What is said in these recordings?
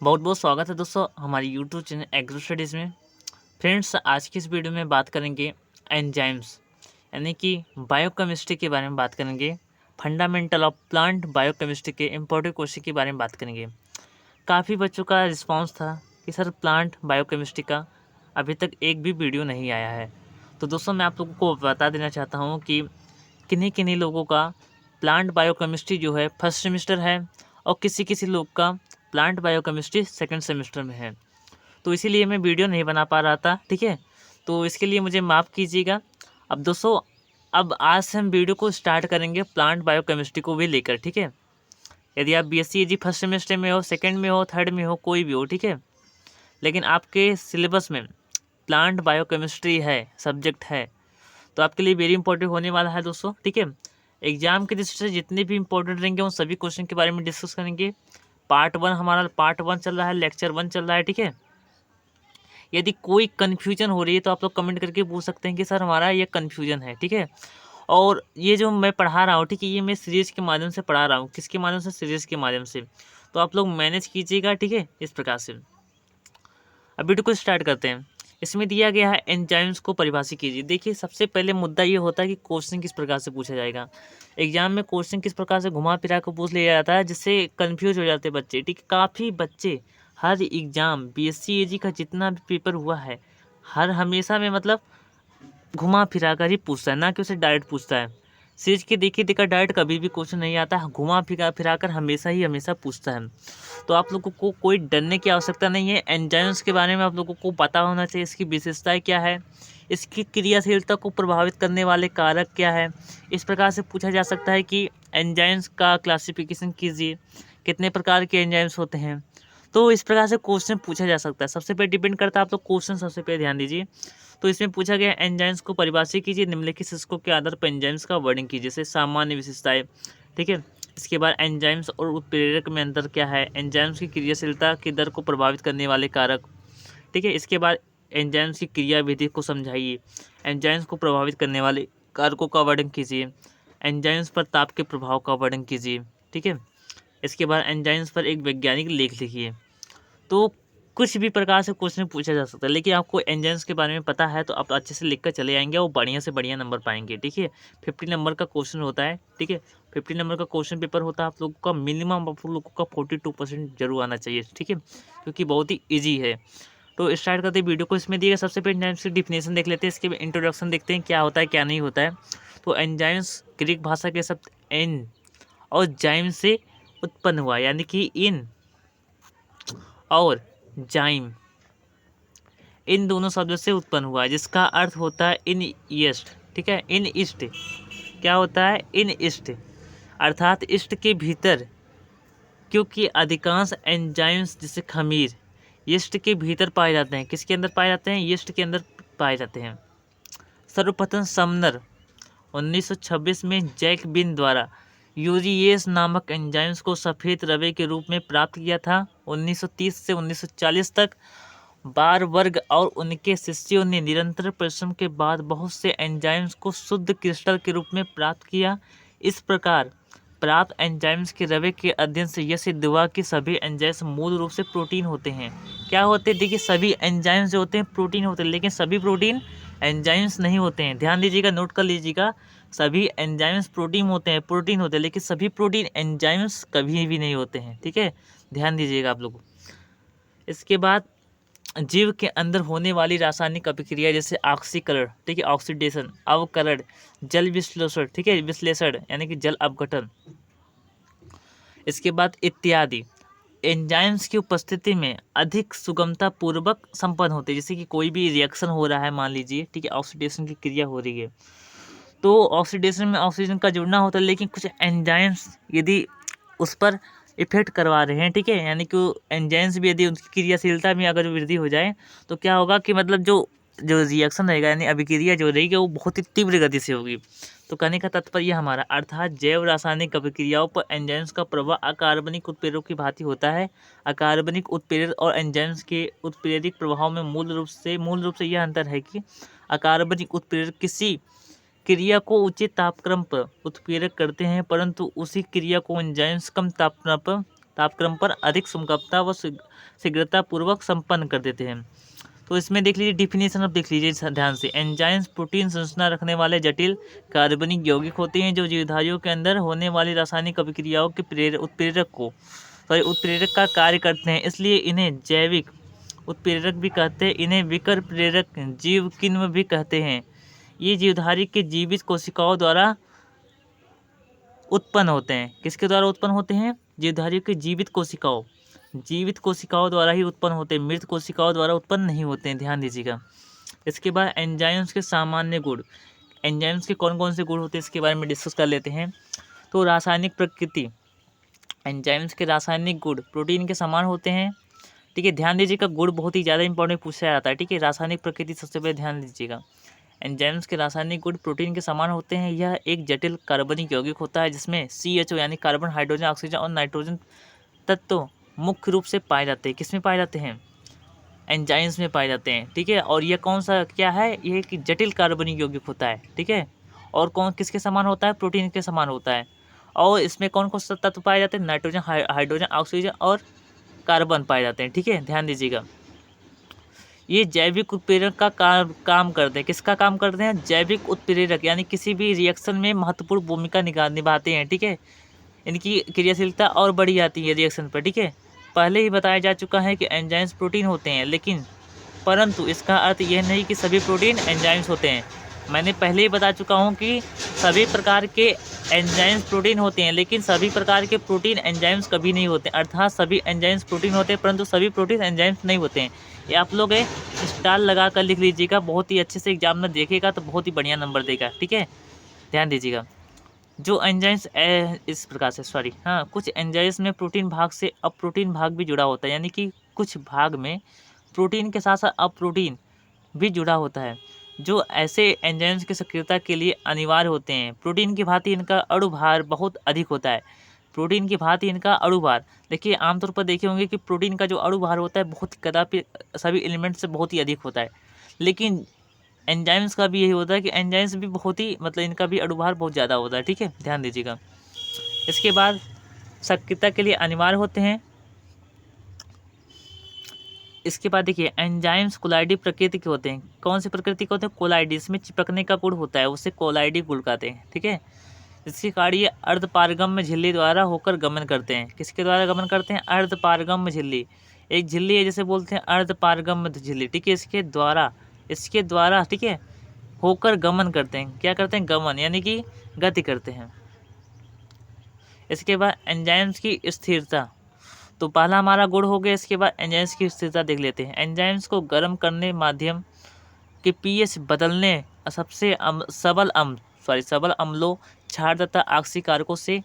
बहुत बहुत स्वागत है दोस्तों हमारी यूट्यूब चैनल एग्रो स्टडीज़ में। फ्रेंड्स, आज की इस वीडियो में बात करेंगे एंजाइम्स यानी कि बायोकेमिस्ट्री के बारे में बात करेंगे। फंडामेंटल ऑफ प्लांट बायोकेमिस्ट्री के इम्पोर्टेंट क्वेश्चन के बारे में बात करेंगे। काफ़ी बच्चों का रिस्पांस था कि सर प्लांट बायोकेमिस्ट्री का अभी तक एक भी वीडियो नहीं आया है। तो दोस्तों मैं आप लोगों को बता देना चाहता हूँ कि किन्हीं किन्हीं लोगों का प्लांट बायोकेमिस्ट्री जो है फर्स्ट सेमेस्टर है और किसी किसी लोग का प्लांट बायोकेमिस्ट्री सेकंड सेमेस्टर में है। तो इसीलिए मैं वीडियो नहीं बना पा रहा था, ठीक है। तो इसके लिए मुझे माफ़ कीजिएगा। अब दोस्तों, अब आज से हम वीडियो को स्टार्ट करेंगे प्लांट बायोकेमिस्ट्री को भी लेकर, ठीक है। यदि आप बीएससी जी फर्स्ट सेमेस्टर में हो, सेकंड में हो, थर्ड में हो, कोई भी हो, ठीक है, लेकिन आपके सिलेबस में प्लांट बायोकेमिस्ट्री है, सब्जेक्ट है, तो आपके लिए वेरी इंपॉर्टेंट होने वाला है दोस्तों, ठीक है। एग्जाम के दृष्टि से जितने भी इंपॉर्टेंट रहेंगे उन सभी क्वेश्चन के बारे में डिस्कस करेंगे। पार्ट वन चल रहा है, लेक्चर 1 चल रहा है, ठीक है। यदि कोई कन्फ्यूजन हो रही है तो आप लोग कमेंट करके पूछ सकते हैं कि सर हमारा ये कन्फ्यूजन है, ठीक है। और ये जो मैं पढ़ा रहा हूँ, ठीक है, ये मैं सीरीज के माध्यम से पढ़ा रहा हूँ। किसके माध्यम से? सीरीज के माध्यम से। तो आप लोग मैनेज कीजिएगा, ठीक है, इस प्रकार से। अब वीडियो को स्टार्ट करते हैं। इसमें दिया गया है एंजाइम्स को परिभाषित कीजिए। देखिए, सबसे पहले मुद्दा ये होता है कि क्वेश्चन किस प्रकार से पूछा जाएगा। एग्जाम में क्वेश्चन किस प्रकार से घुमा फिरा कर पूछ लिया जाता है जिससे कन्फ्यूज हो जाते हैं बच्चे, ठीक है। काफ़ी बच्चे हर एग्जाम बीएससी एजी का जितना भी पेपर हुआ है, हर हमेशा में मतलब घुमा फिरा कर ही पूछता है, ना कि उसे डायरेक्ट पूछता है। सीरीज के देखिए देखा डायरेक्ट कभी भी क्वेश्चन नहीं आता, घुमा फिरा फिरा कर हमेशा ही हमेशा पूछता है। तो आप लोगों को कोई डरने की आवश्यकता नहीं है। एंजाइम्स के बारे में आप लोगों को पता होना चाहिए, इसकी विशेषताएं क्या है, इसकी क्रियाशीलता को प्रभावित करने वाले कारक क्या है। इस प्रकार से पूछा जा सकता है कि एंजाइम्स का क्लासिफिकेशन कीजिए, कितने प्रकार के एंजाइम्स होते हैं। तो इस प्रकार से क्वेश्चन पूछा जा सकता है। सबसे पहले डिपेंड करता है, आप लोग क्वेश्चन सबसे पहले ध्यान दीजिए। तो इसमें पूछा गया एंजाइम्स को परिभाषित कीजिए, निम्नलिखित शीर्षकों के आधार पर एंजाइम्स का वर्णन कीजिए, जैसे सामान्य विशेषताएं, ठीक है। इसके बाद एंजाइम्स और उत्प्रेरक में अंतर क्या है, एंजाइम्स की क्रियाशीलता की दर को प्रभावित करने वाले कारक, ठीक है। इसके बाद एंजाइम्स की क्रियाविधि को समझाइए, एंजाइम्स को प्रभावित करने वाले कारकों का वर्णन कीजिए, एंजाइम्स पर ताप के प्रभाव का वर्णन कीजिए, ठीक है। इसके बाद एंजाइम्स पर एक वैज्ञानिक लेख लिखिए। तो कुछ भी प्रकार से क्वेश्चन पूछा जा सकता है, लेकिन आपको एंजाइम्स के बारे में पता है तो आप अच्छे से लिख कर चले आएंगे और बढ़िया से बढ़िया नंबर पाएंगे, ठीक है। 50 नंबर का क्वेश्चन होता है, ठीक है। 50 नंबर का क्वेश्चन पेपर होता है। आप लोगों का मिनिमम आप लोगों का 42% जरूर आना चाहिए, ठीक है, क्योंकि बहुत ही ईजी है। तो स्टार्ट करते हैं वीडियो को। इसमें दिए गए सबसे पहले एंजाइम्स की डिफिनेशन देख लेते हैं, इसके इंट्रोडक्शन देखते हैं क्या होता है क्या नहीं होता है। तो एंजाइम्स ग्रीक भाषा के शब्द एन और जाइम से उत्पन्न हुआ, यानी कि इन और जाइम, इन दोनों शब्दों से उत्पन्न हुआ है, जिसका अर्थ होता है इन ईस्ट, ठीक है। इन ईस्ट क्या होता है? इन ईस्ट अर्थात ईस्ट के भीतर, क्योंकि अधिकांश एंजाइम्स जैसे खमीर ईस्ट के भीतर पाए जाते हैं। किसके अंदर पाए जाते हैं? ईस्ट के अंदर पाए जाते हैं। सर्वप्रथम समनर 1926 में जैक बिन द्वारा यूरिएस नामक एंजाइम्स को सफ़ेद रवे के रूप में प्राप्त किया था। 1930 से 1940 तक बारबर्ग और उनके शिष्यों ने निरंतर परिश्रम के बाद बहुत से एंजाइम्स को शुद्ध क्रिस्टल के रूप में प्राप्त किया। इस प्रकार प्राप्त एंजाइम्स के रवे के अध्ययन से यह सिद्ध हुआ कि सभी एंजाइम्स मूल रूप से प्रोटीन होते हैं। क्या होते हैं? देखिए, सभी एंजाइम्स जो होते हैं प्रोटीन होते हैं, लेकिन सभी प्रोटीन एंजाइम्स नहीं होते हैं। ध्यान दीजिएगा, नोट कर लीजिएगा, सभी एंजाइम्स प्रोटीन होते हैं, लेकिन सभी प्रोटीन एंजाइम्स कभी भी नहीं होते हैं, ठीक है। ध्यान दीजिएगा आप लोग। इसके बाद जीव के अंदर होने वाली रासायनिक अभिक्रिया जैसे ऑक्सीकरण, ठीक है, ऑक्सीडेशन, अवकरण, जल विश्लेषण, ठीक है, विश्लेषण यानी कि जल अपघटन, इसके बाद इत्यादि एंजाइम्स की उपस्थिति में अधिक सुगमता पूर्वक संपन्न होते हैं। जैसे कि कोई भी रिएक्शन हो रहा है, मान लीजिए, ठीक है, ऑक्सीडेशन की क्रिया हो रही है, तो ऑक्सीडेशन में ऑक्सीजन का जुड़ना होता है, लेकिन कुछ एंजाइम्स यदि उस पर इफेक्ट करवा रहे हैं, ठीक है, यानी कि एंजाइम्स भी यदि उनकी क्रियाशीलता में अगर वृद्धि हो जाए तो क्या होगा कि मतलब जो जो रिएक्शन रहेगा यानी अभिक्रिया जो रहेगी वो बहुत ही तीव्र गति से होगी। तो कहने का तात्पर्य हमारा अर्थात जैव रासायनिक अभिक्रियाओं पर एंजाइम्स का प्रभाव अकार्बनिक उत्प्रेरकों की भांति होता है। अकार्बनिक उत्प्रेरक और एंजाइम्स के उत्प्रेरक प्रभाव में मूल रूप से यह अंतर है कि अकार्बनिक उत्प्रेरक किसी क्रिया को उचित तापक्रम पर उत्प्रेरक करते हैं, परंतु उसी क्रिया को एंजाइम्स कम तापक्रम पर तापक्रम पर अधिक सुगमता व शीघ्रतापूर्वक संपन्न कर देते हैं। तो इसमें देख लीजिए डिफिनेशन, अब देख लीजिए ध्यान से। एंजाइम्स प्रोटीन संरचना रखने वाले जटिल कार्बनिक यौगिक होते हैं जो जीवधारियों के अंदर होने वाली रासायनिक अभिक्रियाओं के उत्प्रेरक का कार्य करते हैं, इसलिए इन्हें जैविक उत्प्रेरक भी कहते हैं। इन्हें विकर प्रेरक जीव किण्व भी कहते हैं। ये जीवधारी के जीवित कोशिकाओं द्वारा उत्पन्न होते हैं। किसके द्वारा उत्पन्न होते हैं? जीवधारियों के जीवित कोशिकाओं द्वारा ही उत्पन्न होते हैं, मृत कोशिकाओं द्वारा उत्पन्न नहीं होते हैं, ध्यान दीजिएगा। इसके बाद एंजाइम्स के सामान्य गुण। एंजाइम्स के कौन कौन से गुण होते हैं इसके बारे में डिस्कस कर लेते हैं। तो रासायनिक प्रकृति, एंजाइम्स के रासायनिक गुण प्रोटीन के समान होते हैं। ठीक है, ध्यान दीजिएगा, गुण बहुत ही ज़्यादा इंपॉर्टेंट पूछा जाता है। ठीक है, रासायनिक प्रकृति सबसे पहले ध्यान दीजिएगा। एंजाइम्स के रासायनिक गुण प्रोटीन के समान होते हैं। यह एक जटिल कार्बनिक यौगिक होता है जिसमें CHO यानी कार्बन, हाइड्रोजन, ऑक्सीजन और नाइट्रोजन तत्व मुख्य रूप से पाए जाते हैं। किसमें पाए जाते हैं? एंजाइम्स में पाए जाते हैं। ठीक है, और यह कौन सा क्या है? यह एक जटिल कार्बनिक यौगिक होता है। ठीक है, और कौन किसके समान होता है? प्रोटीन के समान होता है। और इसमें कौन कौन सा तत्व पाए जाते हैं? नाइट्रोजन, हाइड्रोजन, ऑक्सीजन और कार्बन पाए जाते हैं। ठीक है, ध्यान दीजिएगा। ये जैविक उत्प्रेरक का काम करते हैं। किसका काम करते हैं? जैविक उत्प्रेरक, यानी किसी भी रिएक्शन में महत्वपूर्ण भूमिका निभाते हैं। ठीक है, इनकी क्रियाशीलता और बढ़ी जाती है रिएक्शन पर। ठीक है, पहले ही बताया जा चुका है कि एंजाइम्स प्रोटीन होते हैं, लेकिन परंतु इसका अर्थ यह नहीं कि सभी प्रोटीन एंजाइम्स होते हैं। मैंने पहले ही बता चुका हूँ कि सभी प्रकार के एंजाइम्स प्रोटीन होते हैं, लेकिन सभी प्रकार के प्रोटीन एंजाइम्स कभी नहीं होते। अर्थात सभी एंजाइम्स प्रोटीन होते हैं, परंतु सभी प्रोटीन एंजाइम्स नहीं होते हैं। ये आप लोग स्टार लगा कर लिख लीजिएगा, बहुत ही अच्छे से एग्जाम में देखेगा तो बहुत ही बढ़िया नंबर देगा। ठीक है, ध्यान दीजिएगा। जो एंजाइम्स इस प्रकार से कुछ एंजाइम्स में प्रोटीन भाग से अप्रोटीन भाग भी जुड़ा होता है, यानी कि कुछ भाग में प्रोटीन के साथ साथ अप्रोटीन भी जुड़ा होता है, जो ऐसे एंजाइम्स की सक्रियता के लिए अनिवार्य होते हैं। प्रोटीन की भांति इनका अणुभार बहुत अधिक होता है। प्रोटीन की भांति इनका अणुभार, देखिए आमतौर पर देखे होंगे कि प्रोटीन का जो अणुभार होता है बहुत कदापि सभी एलिमेंट से बहुत ही अधिक होता है, लेकिन एंजाइम्स का भी यही होता है कि एंजाइम्स भी बहुत ही इनका भी अणुभार बहुत ज़्यादा होता है। ठीक है, ध्यान दीजिएगा। इसके बाद सक्रियता के लिए अनिवार्य होते हैं। इसके बाद देखिए एंजाइम्स कोलाइडी प्रकृति के होते हैं। कौन सी प्रकृति के होते हैं? कोलाइडी, इसमें चिपकने का गुण होता है, उसे कोलाइडी गुण कहते हैं। ठीक है, इसके कार्य अर्धपारगम्य झिल्ली द्वारा होकर गमन करते हैं। किसके द्वारा गमन करते हैं? अर्धपारगम्य झिल्ली, एक झिल्ली है जिसे बोलते हैं अर्धपारगम्य झिल्ली। ठीक है, इसके द्वारा ठीक है होकर गमन करते हैं। क्या करते हैं? गमन, यानी कि गति करते हैं। इसके बाद एंजाइम्स की स्थिरता, तो पहला हमारा गुण हो गया। इसके बाद एंजाइम्स की स्थिरता देख लेते हैं। एंजाइम्स को गर्म करने, माध्यम के pH बदलने, सबसे सबल अम्लों, क्षार तथा ऑक्सीकारकों से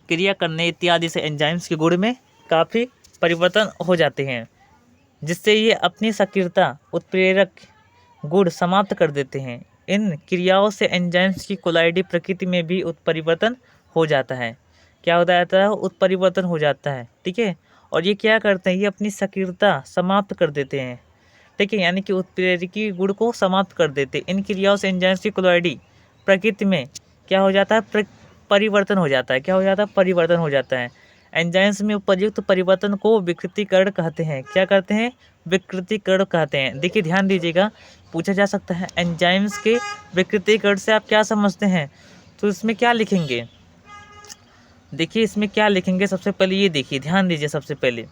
क्रिया करने इत्यादि से एंजाइम्स के गुण में काफ़ी परिवर्तन हो जाते हैं, जिससे ये अपनी सक्रियता उत्प्रेरक गुण समाप्त कर देते हैं। इन क्रियाओं से एंजाइम्स की कोलाइडी प्रकृति में भी उत्परिवर्तन हो जाता है। क्या हो जाता है? उत्परिवर्तन हो जाता है। ठीक है, और ये क्या करते हैं? ये अपनी सक्रियता समाप्त कर देते हैं। ठीक है, यानी कि उत्प्रेरकी गुण को समाप्त कर देते हैं। इन क्रियाओं से एंजाइम्स की कोलाइडी प्रकृति में क्या हो जाता है? परिवर्तन हो जाता है। क्या हो जाता है? परिवर्तन हो जाता है। एंजाइम्स में उपयुक्त परिवर्तन को विकृतीकरण कहते हैं। क्या कहते हैं? विकृतीकरण कहते हैं। देखिए ध्यान दीजिएगा, पूछा जा सकता है एंजाइम्स के विकृतीकरण से आप क्या समझते हैं, तो इसमें क्या लिखेंगे? देखिए इसमें क्या लिखेंगे, सबसे पहले ये देखिए, ध्यान दीजिए। सबसे पहले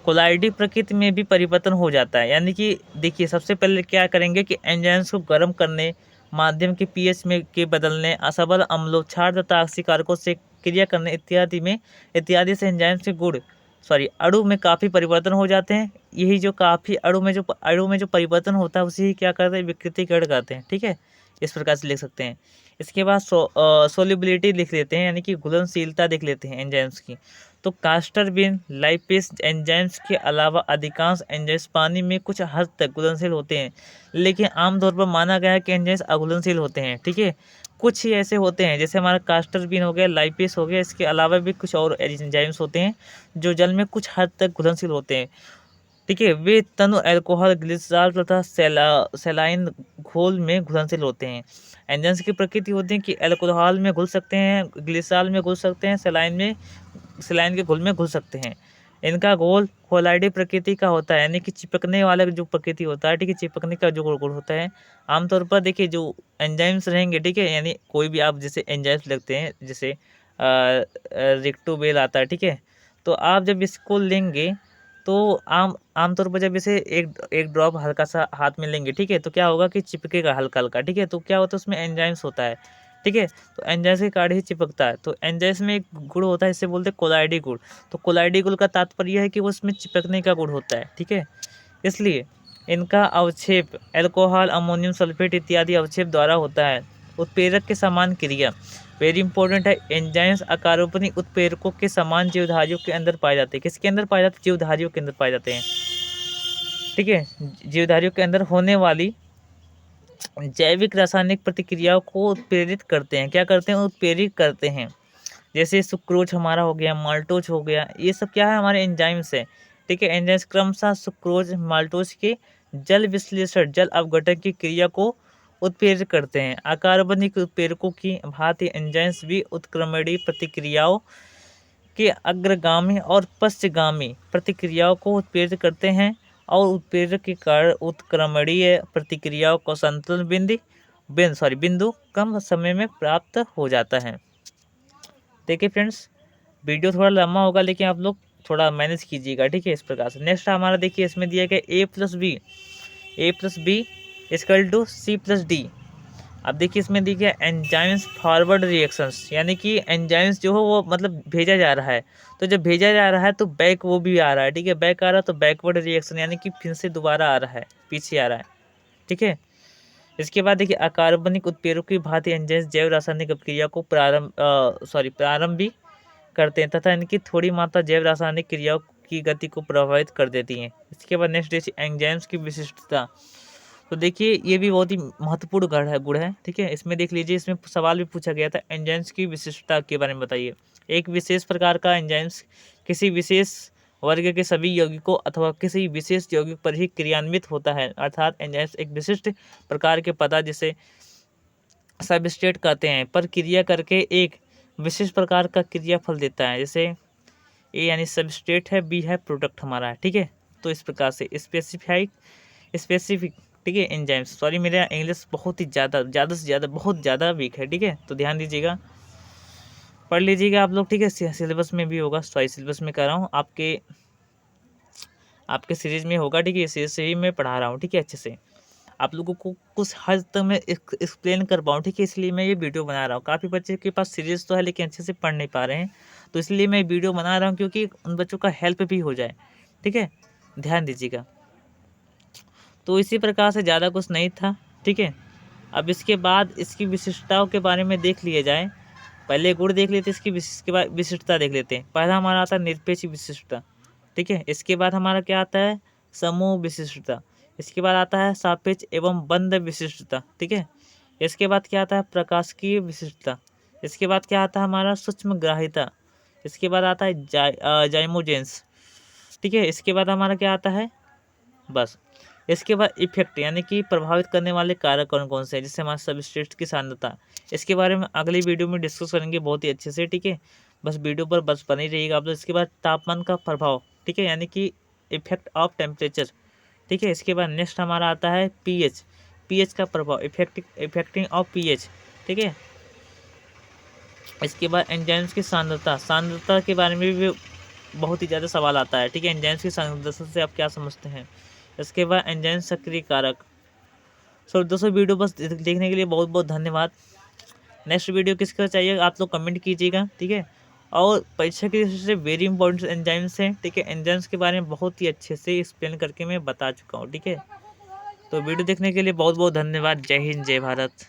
कोलाइडी प्रकृति में भी परिवर्तन हो जाता है, यानी कि देखिए सबसे पहले क्या करेंगे कि एंजाइम्स को गर्म करने, माध्यम के pH में के बदलने, असबल अम्लों, क्षार तथा ऑक्सीकारकों से क्रिया करने इत्यादि से एंजाइम्स के अणु में काफ़ी परिवर्तन हो जाते हैं। यही जो काफ़ी अणु में जो परिवर्तन होता है उसी क्या कहते हैं? विकृतीकरण कहते हैं। ठीक है, इस प्रकार से लिख सकते हैं। इसके बाद सोल्युबिलिटी लिख लेते हैं, यानी कि घुलनशीलता देख लेते हैं एंजाइम्स की। तो कास्टरबिन, लाइपेज एंजाइम्स के अलावा अधिकांश एंजाइम्स पानी में कुछ हद तक घुलनशील होते हैं, लेकिन आमतौर पर माना गया है कि एंजाइम्स अघुलनशील होते हैं। ठीक है, कुछ ही ऐसे होते हैं, जैसे हमारा कास्टरबिन हो गया, लाइपेज हो गया, इसके अलावा भी कुछ और एंजाइम्स होते हैं जो जल में कुछ हद तक घुलनशील होते हैं। ठीक है, वे तनु अल्कोहल, ग्लिसरॉल तथा सेलाइन घोल में घुलनशील होते हैं। एंजाइम्स की प्रकृति होती है कि अल्कोहल में घुल सकते हैं, ग्लिसरॉल में घुल सकते हैं, सेलाइन के घुल में घुल सकते हैं। इनका घोल कोलाइडी प्रकृति का होता है, यानी कि चिपकने वाला जो प्रकृति होता है, ठीक है, चिपकने का जो गुण होता है। आमतौर पर देखिए जो एंजाइम्स रहेंगे, ठीक है, यानी कोई भी आप जैसे एंजाइम्स लगते हैं, जैसे रिक्टोबेल आता है, ठीक है, तो आप जब इसको लेंगे तो आमतौर पर जब इसे एक ड्रॉप हल्का सा हाथ में लेंगे, ठीक है, तो क्या होगा कि चिपकेगा हल्का हल्का, ठीक है, तो क्या होता है उसमें एंजाइम्स होता है, ठीक है, तो एंजाइम्स के कारण ही चिपकता है। तो एंजाइम्स में एक गुण होता है, इसे बोलते हैं कोलाइडी गुण। तो कोलाइडी गुण का तात्पर्य है कि वो उसमें चिपकने का गुण होता है, ठीक है, इसलिए इनका अवक्षेप अल्कोहल, अमोनियम सल्फेट इत्यादि अवक्षेप द्वारा होता है। उत्प्रेरक के समान क्रिया वेरी इंपॉर्टेंट है। एंजाइम्स अकार्बनिक उत्प्रेरकों के समान जीवधारियों के अंदर पाए जाते हैं। किसके अंदर पाए जाते हैं? जीवधारियों के अंदर पाए जाते हैं, ठीक है, जीवधारियों के अंदर होने वाली जैविक रासायनिक प्रतिक्रियाओं को उत्प्रेरित करते हैं। क्या करते हैं? उत्प्रेरित करते हैं। जैसे सुक्रोज हमारा हो गया, माल्टोज हो गया, ये सब क्या है? हमारे एंजाइम्स है, ठीक है। एंजाइम्स क्रमशः सुक्रोज, माल्टोज के जल विश्लेषण, जल अपघटन की क्रिया को उत्प्रेरित करते हैं। अकार्बनिक उत्प्रेरकों की भांति एंजाइम्स भी उत्क्रमणीय प्रतिक्रियाओं के अग्रगामी और पश्चगामी प्रतिक्रियाओं को उत्प्रेरित करते हैं और उत्प्रेरक के कारण उत्क्रमणीय प्रतिक्रियाओं को संतुलन बिंदु कम समय में प्राप्त हो जाता है। देखिए फ्रेंड्स, वीडियो थोड़ा लंबा होगा लेकिन आप लोग थोड़ा मैनेज कीजिएगा, ठीक है, इस प्रकार से। नेक्स्ट हमारा देखिए इसमें दिया गया A plus B equal to C plus D. अब देखिए इसमें दिया गया एंजाइम्स फॉरवर्ड रिएक्शंस, यानी कि एंजाइम्स जो हो वो मतलब भेजा जा रहा है, तो जब भेजा जा रहा है तो बैक वो भी आ रहा है, ठीक है, बैक आ रहा है तो बैकवर्ड रिएक्शन, यानी कि फिर से दोबारा आ रहा है, पीछे आ रहा है, ठीक है। इसके बाद देखिए अकार्बनिक उत्प्रेरक की भांति एंजाइम्स जैव रासायनिक अभिक्रिया को प्रारंभ भी करते हैं तथा इनकी थोड़ी मात्रा जैव रासायनिक क्रियाओं की गति को प्रभावित कर देती हैं। इसके बाद नेक्स्ट देखिए एंजाइम्स की विशिष्टता। तो देखिए ये भी बहुत ही महत्वपूर्ण गुण है, ठीक है। इसमें देख लीजिए, इसमें सवाल भी पूछा गया था, एंजाइम्स की विशिष्टता के बारे में बताइए। एक विशेष प्रकार का एंजाइम्स किसी विशेष वर्ग के सभी यौगिकों अथवा किसी विशेष यौगिक पर ही क्रियान्वित होता है, अर्थात एंजाइम्स एक विशिष्ट प्रकार के पदार्थ जिसे सबस्ट्रेट कहते हैं पर क्रिया करके एक विशेष प्रकार का क्रिया फल देता है। जैसे ए यानी सबस्ट्रेट है, बी है प्रोडक्ट हमारा है, ठीक है। तो इस प्रकार से स्पेसिफिक, ठीक है, एंजाइम्स। सॉरी मेरा इंग्लिश बहुत ही ज़्यादा से ज़्यादा बहुत ज़्यादा वीक है, ठीक है, तो ध्यान दीजिएगा, पढ़ लीजिएगा आप लोग, ठीक है, सिलेबस में भी होगा, सॉरी सिलेबस में कह रहा हूँ, आपके सीरीज में होगा, ठीक है, सीरीज से ही मैं पढ़ा रहा हूँ, ठीक है, अच्छे से आप लोगों को कुछ हद तक मैं एक्सप्लेन कर पाऊँ, ठीक है, इसलिए मैं ये वीडियो बना रहा हूँ। काफ़ी बच्चे के पास सीरीज तो है लेकिन अच्छे से पढ़ नहीं पा रहे हैं, तो इसलिए मैं वीडियो बना रहा हूँ क्योंकि उन बच्चों का हेल्प भी हो जाए, ठीक है, ध्यान दीजिएगा। तो इसी प्रकार से ज़्यादा कुछ नहीं था, ठीक है। अब इसके बाद इसकी विशिष्टताओं के बारे में देख लिया जाए। पहले गुण देख लेते, इसके बाद विशिष्टता देख लेते हैं। पहला हमारा आता है निरपेक्ष विशिष्टता, ठीक है। इसके बाद हमारा क्या आता है? समूह विशिष्टता। इसके बाद आता है सापेक्ष एवं बंध विशिष्टता, ठीक है। इसके बाद क्या आता है? प्रकाशिकीय विशिष्टता। इसके बाद क्या आता है? हमारा सूक्ष्म ग्राह्यता। इसके बाद आता है जाइमोजेंस, ठीक है। इसके बाद हमारा क्या आता है? बस। इसके बाद इफेक्ट, यानी कि प्रभावित करने वाले कारक कौन कौन से हैं, जिससे हमारे सबस्ट्रेट की सांद्रता। इसके बारे में अगली वीडियो में डिस्कस करेंगे बहुत ही अच्छे से, ठीक है। बस वीडियो पर बस बने रहिएगा आप लोग। इसके बाद तापमान का प्रभाव, ठीक है, यानी कि इफेक्ट ऑफ टेम्परेचर, ठीक है। इसके बाद नेक्स्ट हमारा आता है पीएच का प्रभाव, इफेक्टिंग ऑफ पीएच, ठीक है। इसके बाद एंजाइम्स की सांद्रता के बारे में भी बहुत ही ज़्यादा सवाल आता है, ठीक है। एंजाइम्स की सांद्रता से आप क्या समझते हैं। इसके बाद एंजाइम सक्रिय कारक। सो दोस्तों वीडियो बस देखने के लिए बहुत बहुत धन्यवाद। नेक्स्ट वीडियो किसका चाहिए आप लोग कमेंट कीजिएगा, ठीक है। और परीक्षा की दृष्टि से वेरी इंपॉर्टेंट एंजाइम्स हैं, ठीक है। एंजाइम्स के बारे में बहुत ही अच्छे से एक्सप्लेन करके मैं बता चुका हूँ, ठीक है। तो वीडियो देखने के लिए बहुत बहुत धन्यवाद। जय हिंद, जय भारत।